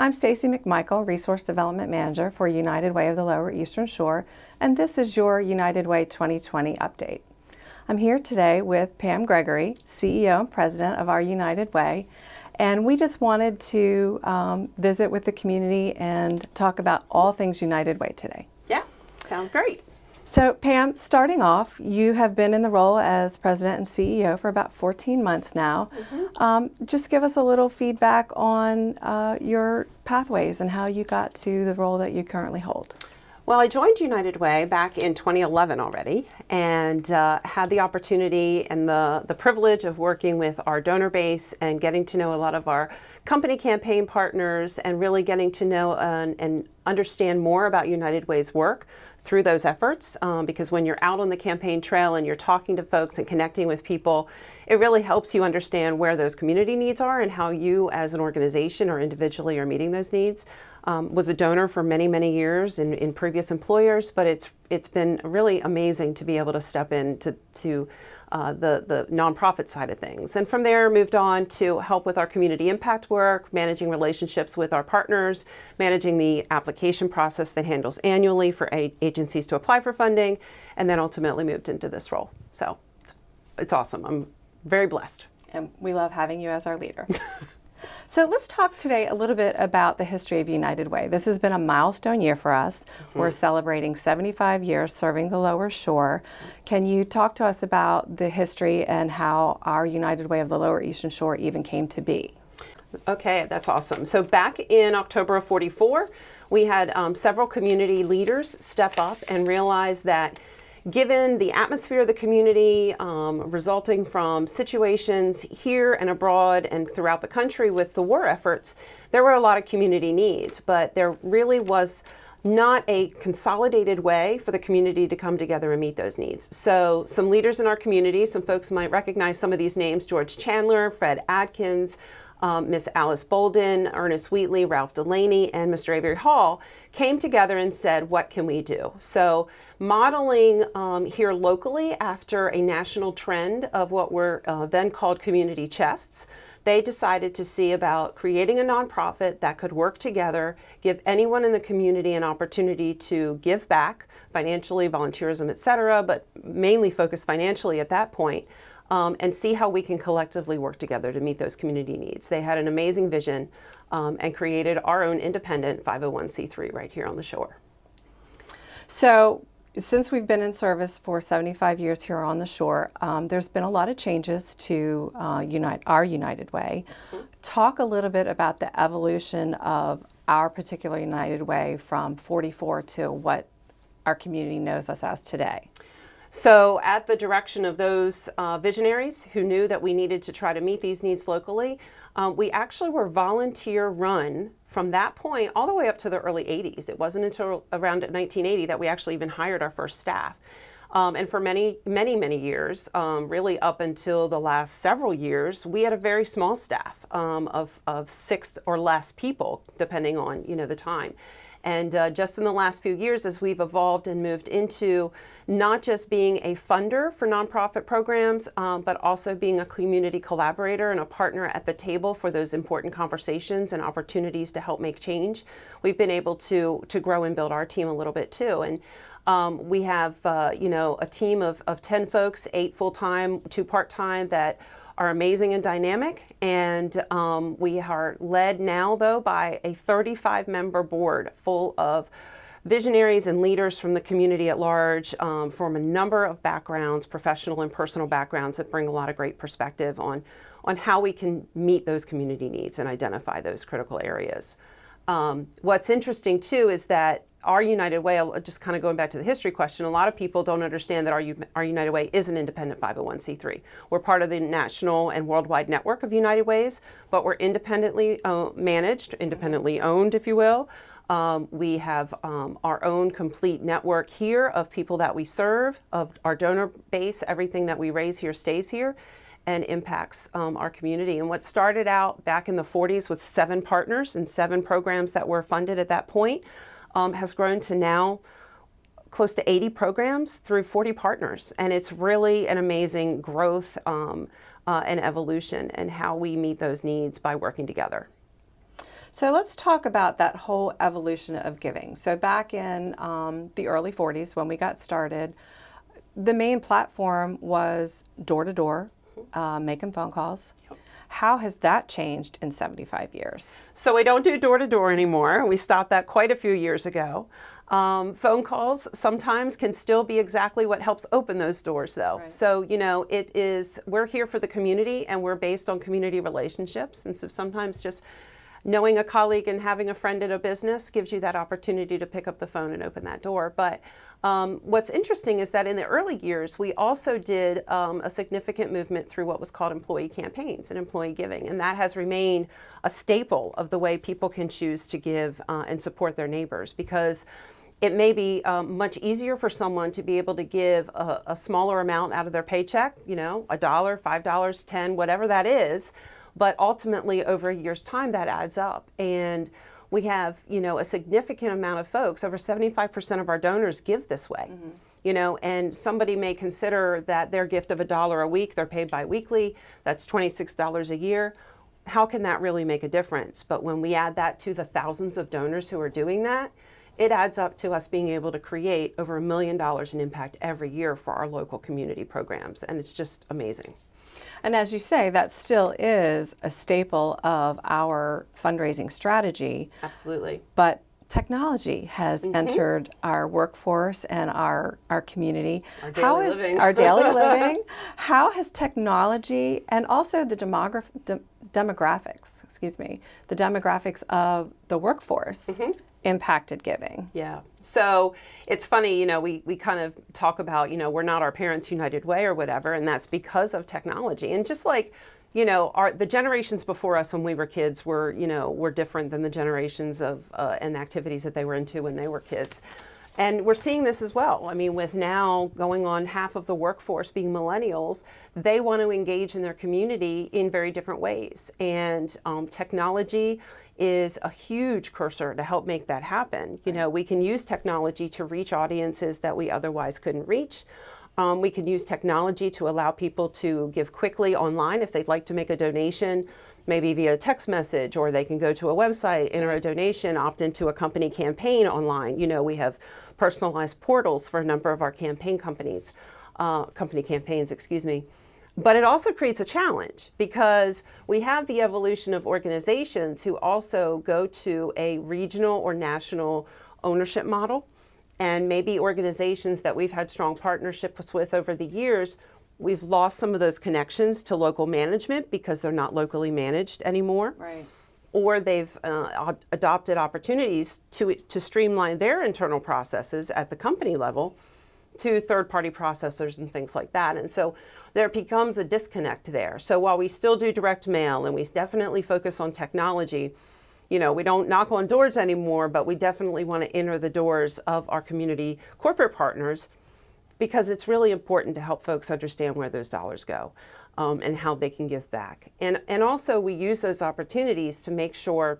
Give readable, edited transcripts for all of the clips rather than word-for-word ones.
I'm Stacy McMichael, Resource Development Manager for United Way of the Lower Eastern Shore, and this is your United Way 2020 update. I'm here today with Pam Gregory, CEO and President of our United Way, and we just wanted to visit with the community and talk about all things United Way today. Yeah, sounds great. So Pam, starting off, you have been in the role as President and CEO for about 14 months now. Just give us a little feedback on your pathways and how you got to the role that you currently hold. Well, I joined United Way back in 2011 already, and had the opportunity and the privilege of working with our donor base and getting to know a lot of our company campaign partners and really getting to know and understand more about United Way's work through those efforts, because when you're out on the campaign trail and you're talking to folks and connecting with people, it really helps you understand where those community needs are and how you as an organization or individually are meeting those needs. Was a donor for many, many years in previous employers, but it's been really amazing to be able to step into the nonprofit side of things. And from there, moved on to help with our community impact work, managing relationships with our partners, managing the application process that handles annually for agencies to apply for funding, and then ultimately moved into this role. So it's awesome. I'm very blessed. And we love having you as our leader. So let's talk today a little bit about the history of United Way. This has been a milestone year for us. We're celebrating 75 years serving the Lower Shore. Can you talk to us about the history and how our United Way of the Lower Eastern Shore even came to be? Okay, that's awesome. So back in October of '44, we had several community leaders step up and realize that given the atmosphere of the community resulting from situations here and abroad and throughout the country with the war efforts, there were a lot of community needs, but there really was not a consolidated way for the community to come together and meet those needs. So some leaders in our community, some folks might recognize some of these names: George Chandler, Fred Atkins, Miss Alice Bolden, Ernest Wheatley, Ralph Delaney, and Mr. Avery Hall came together and said, what can we do? So modeling here locally after a national trend of what were then called community chests, they decided to see about creating a nonprofit that could work together, give anyone in the community an opportunity to give back financially, volunteerism, et cetera, but mainly focus financially at that point. And see how we can collectively work together to meet those community needs. They had an amazing vision and created our own independent 501c3 right here on the shore. So since we've been in service for 75 years here on the shore, there's been a lot of changes to our United Way. Talk a little bit about the evolution of our particular United Way from '44 to what our community knows us as today. So at the direction of those visionaries who knew that we needed to try to meet these needs locally, we actually were volunteer run from that point all the way up to the early 80s. It wasn't until around 1980 that we actually even hired our first staff. And for many, many, many years, really up until the last several years, we had a very small staff of 6 or less people, depending on the time. And just in the last few years, as we've evolved and moved into not just being a funder for nonprofit programs, but also being a community collaborator and a partner at the table for those important conversations and opportunities to help make change, we've been able to grow and build our team a little bit too. And we have a team of 10 folks, 8 full-time, 2 part-time, that are amazing and dynamic, and we are led now though by a 35-member board full of visionaries and leaders from the community at large, from a number of backgrounds, professional and personal backgrounds, that bring a lot of great perspective on how we can meet those community needs and identify those critical areas. What's interesting too is that our United Way, just kind of going back to the history question, a lot of people don't understand that our United Way is an independent 501c3. We're part of the national and worldwide network of United Ways, but we're independently managed, independently owned, if you will. We have our own complete network here of people that we serve, of our donor base. Everything that we raise here stays here and impacts our community. And what started out back in the 40s with 7 partners and 7 programs that were funded at that point has grown to now close to 80 programs through 40 partners. And it's really an amazing growth and evolution and how we meet those needs by working together. So let's talk about that whole evolution of giving. So back in the early 40s when we got started, the main platform was door to door, making phone calls. Yep. How has that changed in 75 years? So we don't do door-to-door anymore. We stopped that quite a few years ago. Phone calls sometimes can still be exactly what helps open those doors, though. Right. So, we're here for the community, and we're based on community relationships. And so sometimes just knowing a colleague and having a friend in a business gives you that opportunity to pick up the phone and open that door. But what's interesting is that in the early years, we also did a significant movement through what was called employee campaigns and employee giving. And that has remained a staple of the way people can choose to give and support their neighbors, because it may be much easier for someone to be able to give a smaller amount out of their paycheck, $1, $5, $10, whatever that is. But ultimately, over a year's time, that adds up. And we have, a significant amount of folks, over 75% of our donors give this way. Mm-hmm. And somebody may consider that their gift of $1 a week, they're paid biweekly, that's $26 a year. How can that really make a difference? But when we add that to the thousands of donors who are doing that, it adds up to us being able to create over $1 million in impact every year for our local community programs. And it's just amazing. And as you say, that still is a staple of our fundraising strategy. Absolutely. But technology has entered our workforce and our community. Our daily living. Our daily living. How has technology and also the demographics of the workforce impacted giving? Yeah. So it's funny, we kind of talk about, we're not our parents' United Way or whatever, and that's because of technology. And just like, the generations before us when we were kids were different than the generations of and activities that they were into when they were kids. And we're seeing this as well. I mean, with now going on half of the workforce being millennials, they want to engage in their community in very different ways. And technology is a huge cursor to help make that happen. We can use technology to reach audiences that we otherwise couldn't reach. We can use technology to allow people to give quickly online if they'd like to make a donation, maybe via text message, or they can go to a website, enter a donation, opt into a company campaign online. We have personalized portals for a number of our company campaigns, excuse me. But it also creates a challenge because we have the evolution of organizations who also go to a regional or national ownership model. And maybe organizations that we've had strong partnerships with over the years, we've lost some of those connections to local management because they're not locally managed anymore. Right. Or they've adopted opportunities to streamline their internal processes at the company level to third-party processors and things like that. And so there becomes a disconnect there. So while we still do direct mail and we definitely focus on technology, we don't knock on doors anymore, but we definitely want to enter the doors of our community corporate partners because it's really important to help folks understand where those dollars go and how they can give back. And also we use those opportunities to make sure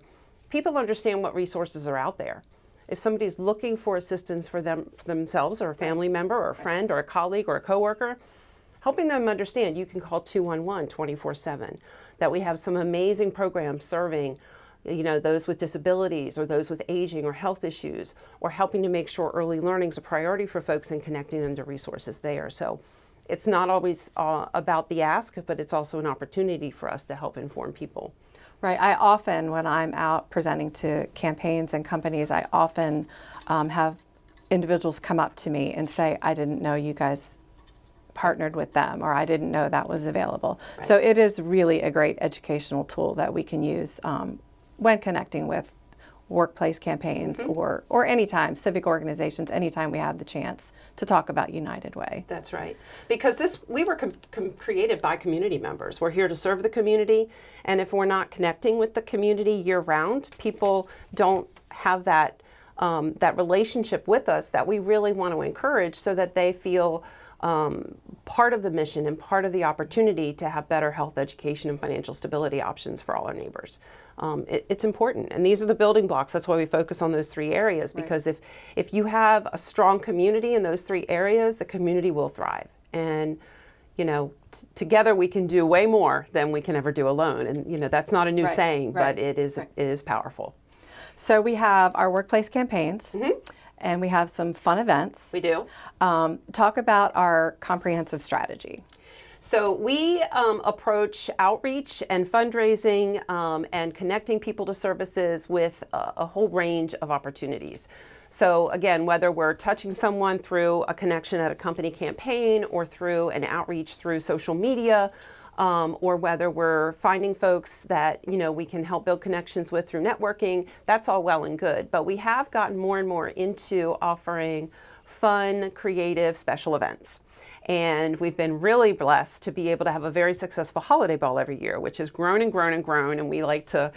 people understand what resources are out there. If somebody's looking for assistance for themselves or a family member or a friend or a colleague or a coworker, helping them understand you can call 211 24/7, that we have some amazing programs serving those with disabilities or those with aging or health issues, or helping to make sure early learning is a priority for folks and connecting them to resources there. So it's not always about the ask, but it's also an opportunity for us to help inform people. Right. I often, when I'm out presenting to campaigns and companies, I often have individuals come up to me and say, I didn't know you guys partnered with them, or I didn't know that was available. Right. So it is really a great educational tool that we can use when connecting with workplace campaigns or anytime, civic organizations, anytime we have the chance to talk about United Way. That's right. Because we were created by community members. We're here to serve the community, and if we're not connecting with the community year-round, people don't have that relationship with us that we really want to encourage so that they feel part of the mission and part of the opportunity to have better health, education, and financial stability options for all our neighbors. It's important, and these are the building blocks. That's why we focus on those three areas, because if you have a strong community in those three areas, the community will thrive. And together we can do way more than we can ever do alone. And that's not a new Right, saying, right, but it is right. it is powerful. So we have our workplace campaigns, and we have some fun events. We do. Talk about our comprehensive strategy. So we approach outreach and fundraising and connecting people to services with a whole range of opportunities. So again, whether we're touching someone through a connection at a company campaign or through an outreach through social media, or whether we're finding folks that we can help build connections with through networking, that's all well and good. But we have gotten more and more into offering fun, creative, special events. And we've been really blessed to be able to have a very successful holiday ball every year, which has grown and grown and grown. And we like to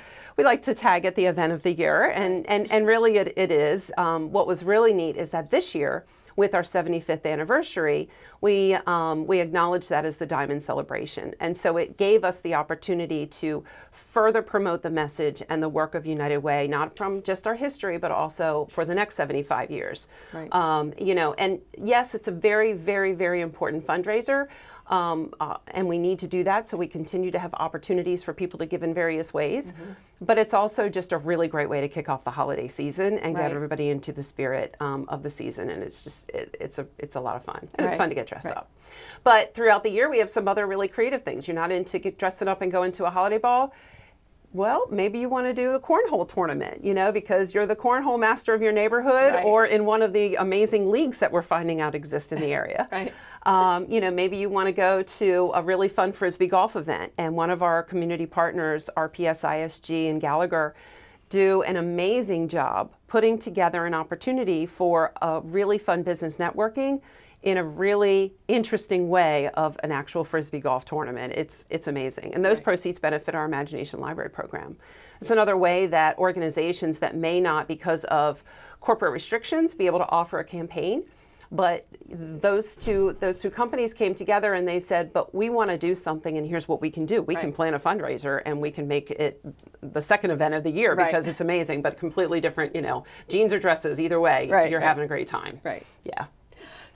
tag it the event of the year. And really it is. What was really neat is that this year, with our 75th anniversary, we acknowledged that as the Diamond Celebration. And so it gave us the opportunity to further promote the message and the work of United Way, not from just our history, but also for the next 75 years. Right. And yes, it's a very, very, very important fundraiser. And we need to do that so we continue to have opportunities for people to give in various ways. But it's also just a really great way to kick off the holiday season and Right. get everybody into the spirit of the season. And it's just it's a lot of fun, and it's fun to get dressed up. But throughout the year, we have some other really creative things. You're not into dressing up and going to a holiday ball. Well, maybe you want to do the cornhole tournament, because you're the cornhole master of your neighborhood, Right. or in one of the amazing leagues that we're finding out exist in the area. Right. Maybe you want to go to a really fun Frisbee golf event, and one of our community partners, RPS ISG and Gallagher, do an amazing job putting together an opportunity for a really fun business networking in a really interesting way of an actual Frisbee golf tournament. It's amazing. And those proceeds benefit our Imagination Library program. It's another way that organizations that may not, because of corporate restrictions, be able to offer a campaign. But those two companies came together and they said, but we want to do something, and here's what we can do. We can plan a fundraiser and we can make it the second event of the year because it's amazing, but completely different, jeans or dresses, either way, you're having a great time. Right. Yeah.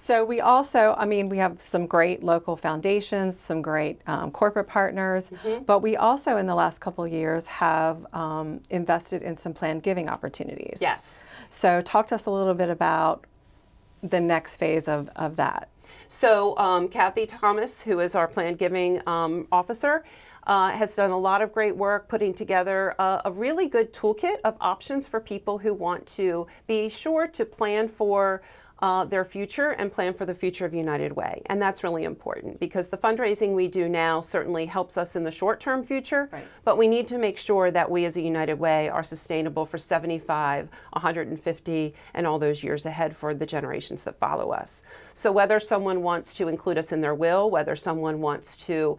So we also, we have some great local foundations, some great corporate partners, but we also in the last couple of years have invested in some planned giving opportunities. Yes. So talk to us a little bit about the next phase of that. So Kathy Thomas, who is our planned giving officer, has done a lot of great work putting together a really good toolkit of options for people who want to be sure to plan for their future and plan for the future of United Way. And that's really important because the fundraising we do now certainly helps us in the short-term future, but we need to make sure that we as a United Way are sustainable for 75, 150, and all those years ahead for the generations that follow us. So whether someone wants to include us in their will, whether someone wants to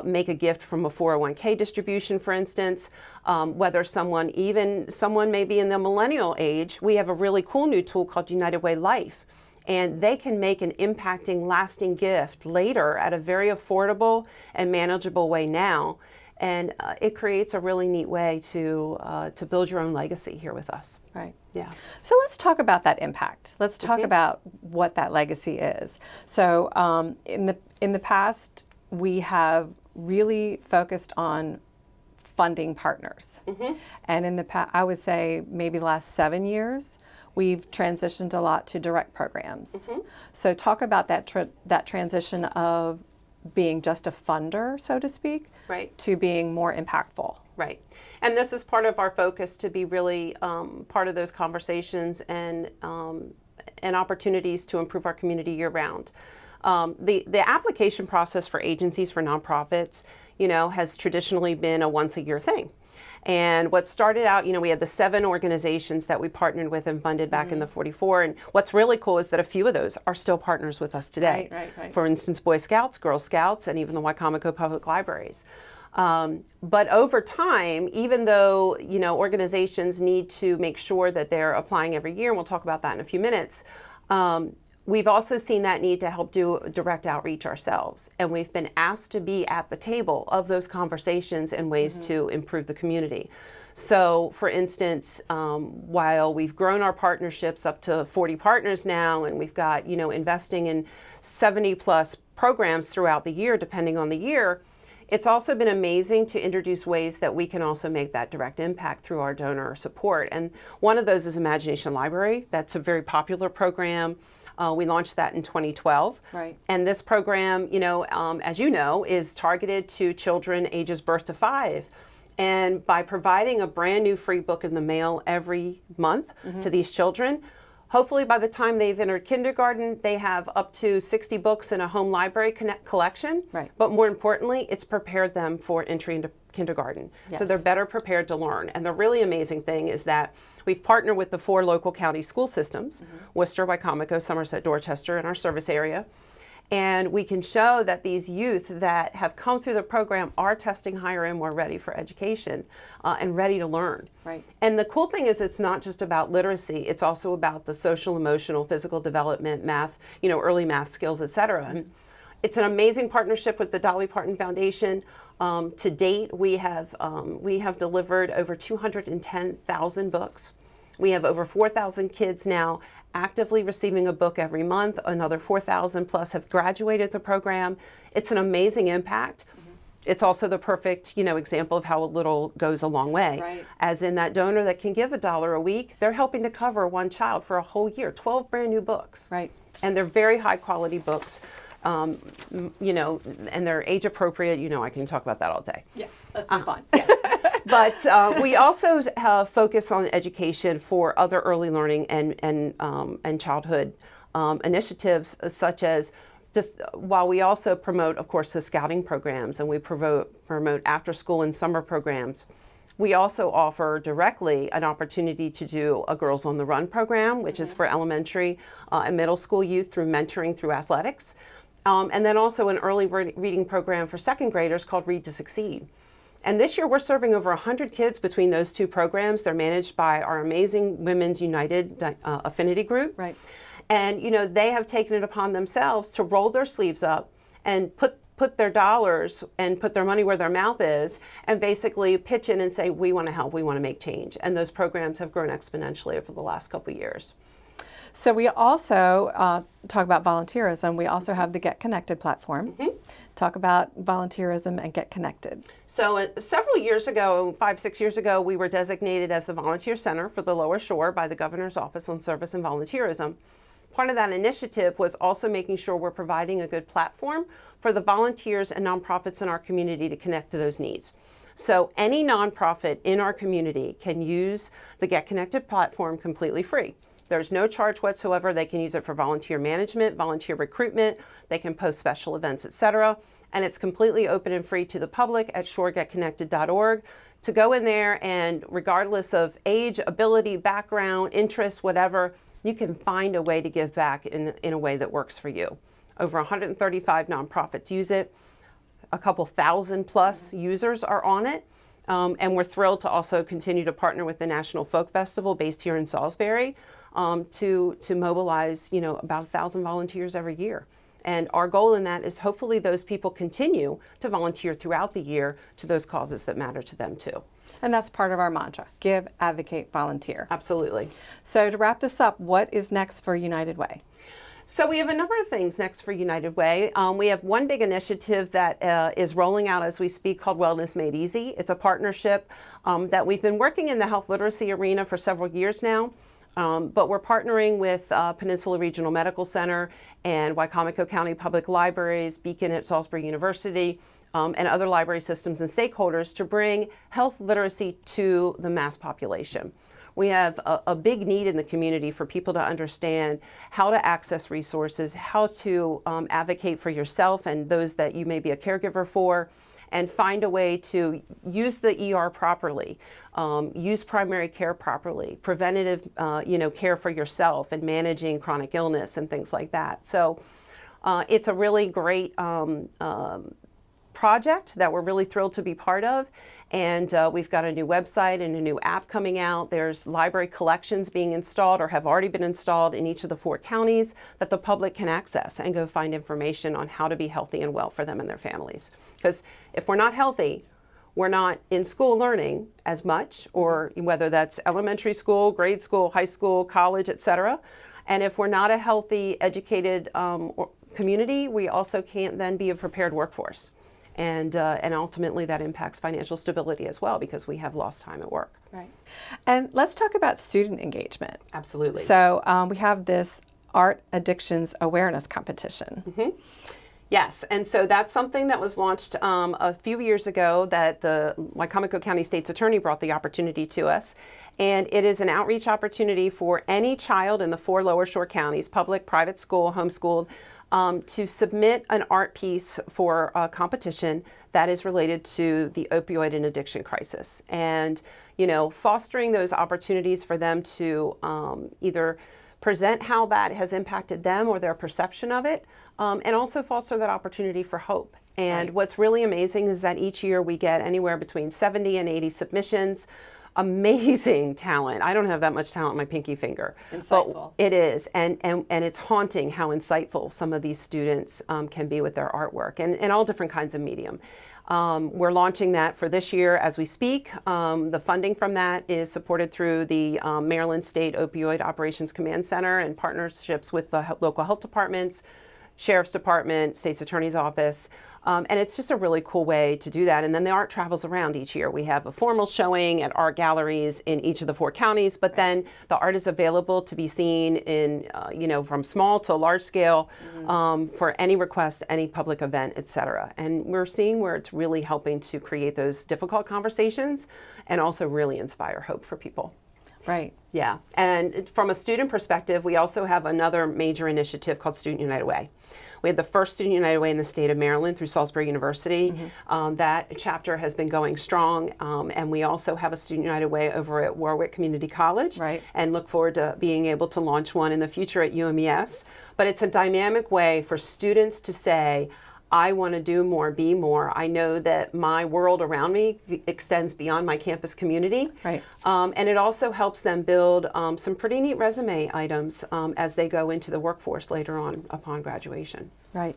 make a gift from a 401k distribution, for instance, whether someone may be in the millennial age, we have a really cool new tool called United Way Life. And they can make an impacting, lasting gift later at a very affordable and manageable way now. And it creates a really neat way to build your own legacy here with us. Right. Yeah. So let's talk about that impact. Let's talk about what that legacy is. So in the past, we have really focused on funding partners. And in the past, I would say maybe the last 7 years, we've transitioned a lot to direct programs. So talk about that transition of being just a funder, so to speak, to being more impactful. Right. And this is part of our focus to be really part of those conversations and opportunities to improve our community year-round. The application process for agencies, for nonprofits, has traditionally been a once-a-year thing. And what started out, we had the 7 organizations that we partnered with and funded back in the 44. And what's really cool is that a few of those are still partners with us today. Right. For instance, Boy Scouts, Girl Scouts, and even the Wicomico Public Libraries. But over time, even though, organizations need to make sure that they're applying every year, and we'll talk about that in a few minutes, We've also seen that need to help do direct outreach ourselves, and we've been asked to be at the table of those conversations and ways to improve the community. So, for instance, while we've grown our partnerships up to 40 partners now, and we've got, investing in 70 plus programs throughout the year, depending on the year, it's also been amazing to introduce ways that we can also make that direct impact through our donor support. And one of those is Imagination Library. That's a very popular program. We launched that in 2012. Right. And this program, as you know, is targeted to children ages birth to 5. And by providing a brand new free book in the mail every month to these children, hopefully by the time they've entered kindergarten, they have up to 60 books in a home library collection. Right. But more importantly, it's prepared them for entry into kindergarten. Yes. So they're better prepared to learn. And the really amazing thing is that we've partnered with the 4 local county school systems, Worcester, Wycomico, Somerset, Dorchester, in our service area. And we can show that these youth that have come through the program are testing higher and more ready for education and ready to learn. Right. And the cool thing is it's not just about literacy, it's also about the social, emotional, physical development, math, early math skills, et cetera. And it's an amazing partnership with the Dolly Parton Foundation. To date, we have delivered over 210,000 books. We have over 4,000 kids now actively receiving a book every month. Another 4,000 plus have graduated the program. It's an amazing impact. It's also the perfect, example of how a little goes a long way. Right. As in that donor that can give $1 a week, they're helping to cover one child for a whole year, 12 brand new books. Right. And they're very high quality books, and they're age appropriate. I can talk about that all day. Yeah, let's move on. Yes. But we also focus on education for other early learning and childhood initiatives, such as just while we also promote, of course, the scouting programs, and we promote after school and summer programs. We also offer directly an opportunity to do a Girls on the Run program, which is for elementary and middle school youth through mentoring through athletics. And then also an early reading program for second graders called Read to Succeed. And this year we're serving over 100 kids between those two programs. They're managed by our amazing Women's United affinity group. Right. And they have taken it upon themselves to roll their sleeves up and put their dollars and put their money where their mouth is and basically pitch in and say, we want to help, we want to make change. And those programs have grown exponentially over the last couple of years. So we also talk about volunteerism. We also have the Get Connected platform. Talk about volunteerism and Get Connected. So several years ago, 5-6 years ago, we were designated as the Volunteer Center for the Lower Shore by the Governor's Office on Service and Volunteerism. Part of that initiative was also making sure we're providing a good platform for the volunteers and nonprofits in our community to connect to those needs. So any nonprofit in our community can use the Get Connected platform completely free. There's no charge whatsoever. They can use it for volunteer management, volunteer recruitment. They can post special events, etc. And it's completely open and free to the public at shoregetconnected.org to go in there, and regardless of age, ability, background, interest, whatever, you can find a way to give back in a way that works for you. Over 135 nonprofits use it. A couple thousand plus users are on it. And we're thrilled to also continue to partner with the National Folk Festival based here in Salisbury to mobilize, about 1,000 volunteers every year. And our goal in that is hopefully those people continue to volunteer throughout the year to those causes that matter to them too. And that's part of our mantra: give, advocate, volunteer. Absolutely. So to wrap this up, what is next for United Way? So we have a number of things next for United Way. We have one big initiative that is rolling out as we speak called Wellness Made Easy. It's a partnership that we've been working in the health literacy arena for several years now. But we're partnering with Peninsula Regional Medical Center and Wycomico County Public Libraries, Beacon at Salisbury University, and other library systems and stakeholders to bring health literacy to the mass population. We have a big need in the community for people to understand how to access resources, how to advocate for yourself and those that you may be a caregiver for, and find a way to use the ER properly, use primary care properly, preventative care for yourself, and managing chronic illness and things like that. So it's a really great project that we're really thrilled to be part of. And we've got a new website and a new app coming out. There's library collections being installed or have already been installed in each of the 4 counties that the public can access and go find information on how to be healthy and well for them and their families. Because if we're not healthy, we're not in school learning as much, or whether that's elementary school, grade school, high school, college, et cetera. And if we're not a healthy, educated community, we also can't then be a prepared workforce. And ultimately that impacts financial stability as well, because we have lost time at work. Right. And let's talk about student engagement. Absolutely. So we have this Art Addictions Awareness Competition. Mm-hmm. Yes, and so that's something that was launched a few years ago that the Wicomico County State's Attorney brought the opportunity to us. And it is an outreach opportunity for any child in the 4 Lower Shore counties, public, private school, homeschooled, to submit an art piece for a competition that is related to the opioid and addiction crisis. And, you know, fostering those opportunities for them to either present how that has impacted them or their perception of it, and also foster that opportunity for hope. And what's really amazing is that each year we get anywhere between 70 and 80 submissions. Amazing talent. I don't have that much talent on my pinky finger. Insightful. But it is, and it's haunting how insightful some of these students can be with their artwork, and all different kinds of medium. We're launching that for this year as we speak. The funding from that is supported through the Maryland State Opioid Operations Command Center and partnerships with the local health departments, Sheriff's Department, State's Attorney's Office. And it's just a really cool way to do that. And then the art travels around each year. We have a formal showing at art galleries in each of the 4 counties, but then the art is available to be seen in, you know, from small to large scale, for any request, any public event, et cetera. And we're seeing where it's really helping to create those difficult conversations and also really inspire hope for people. Right. Yeah. And from a student perspective, we also have another major initiative called Student United Way. We had the first Student United Way in the state of Maryland through Salisbury University. That chapter has been going strong. And we also have a Student United Way over at Warwick Community College. Right. And look forward to being able to launch one in the future at UMES. But it's a dynamic way for students to say, I want to do more, be more. I know that my world around me extends beyond my campus community. Right. And it also helps them build some pretty neat resume items as they go into the workforce later on upon graduation. Right.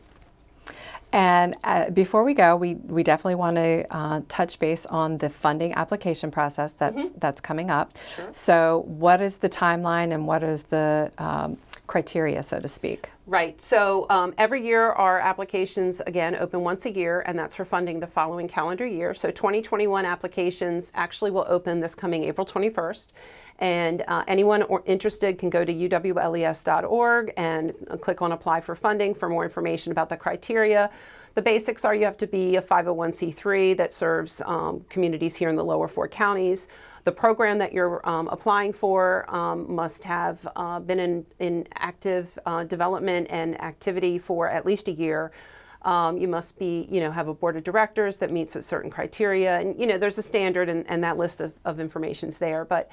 And before we go, we definitely want to touch base on the funding application process that's coming up. Sure. So what is the timeline and what is the criteria, so to speak? Right. So every year our applications, again, open once a year, and that's for funding the following calendar year. So 2021 applications actually will open this coming April 21st. And anyone interested can go to uwles.org and click on Apply for Funding for more information about the criteria. The basics are you have to be a 501c3 that serves communities here in the lower 4 counties. The program that you're applying for must have been in active development and activity for at least a year. You must be, have a board of directors that meets a certain criteria. And, there's a standard and that list of information's there. But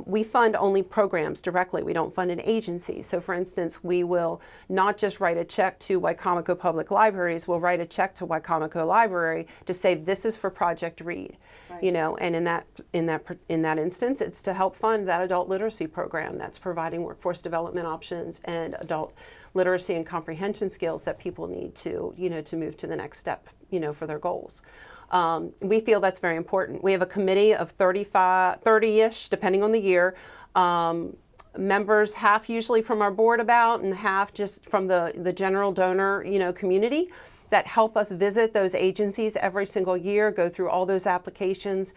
we fund only programs directly. We don't fund an agency. So, for instance, we will not just write a check to Wicomico Public Libraries. We'll write a check to Wicomico Library to say this is for Project READ. Right. And in that instance, it's to help fund that adult literacy program that's providing workforce development options and adult literacy and comprehension skills that people need to, to move to the next step, for their goals. We feel that's very important. We have a committee of 30-ish, depending on the year, members, half usually from our board and half just from the general donor, community that help us visit those agencies every single year, go through all those applications,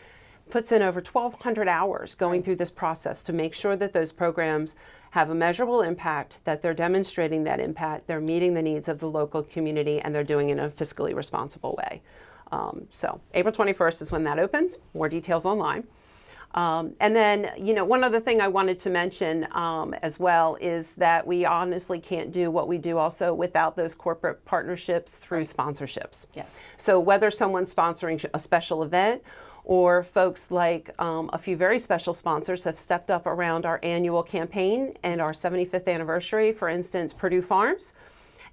puts in over 1,200 hours going through this process to make sure that those programs have a measurable impact, that they're demonstrating that impact, they're meeting the needs of the local community, and they're doing it in a fiscally responsible way. So April 21st is when that opens. More details online. And then, one other thing I wanted to mention as well is that we honestly can't do what we do also without those corporate partnerships through sponsorships. Yes. So whether someone's sponsoring a special event or folks like a few very special sponsors have stepped up around our annual campaign and our 75th anniversary, for instance, Purdue Farms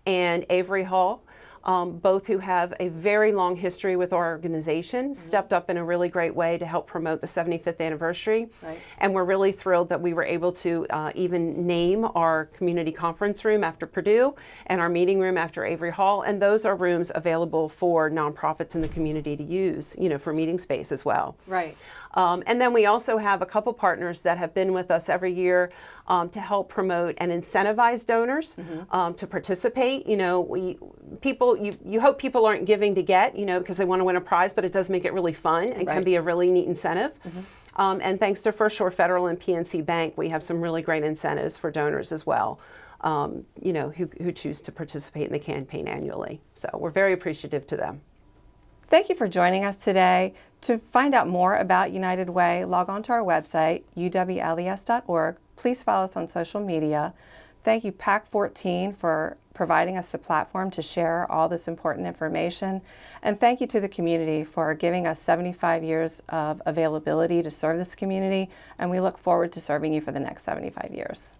and Avery Hall. both who have a very long history with our organization, stepped up in a really great way to help promote the 75th anniversary. Right. And we're really thrilled that we were able to even name our community conference room after Purdue and our meeting room after Avery Hall. And those are rooms available for nonprofits in the community to use, for meeting space as well. Right. And then we also have a couple partners that have been with us every year to help promote and incentivize donors to participate. You hope people aren't giving to get, because they want to win a prize, but it does make it really fun and can be a really neat incentive. And thanks to First Shore Federal and PNC Bank, we have some really great incentives for donors as well, who choose to participate in the campaign annually. So we're very appreciative to them. Thank you for joining us today. To find out more about United Way, log on to our website, uwles.org. Please follow us on social media. Thank you, PAC 14, for providing us a platform to share all this important information. And thank you to the community for giving us 75 years of availability to serve this community. And we look forward to serving you for the next 75 years.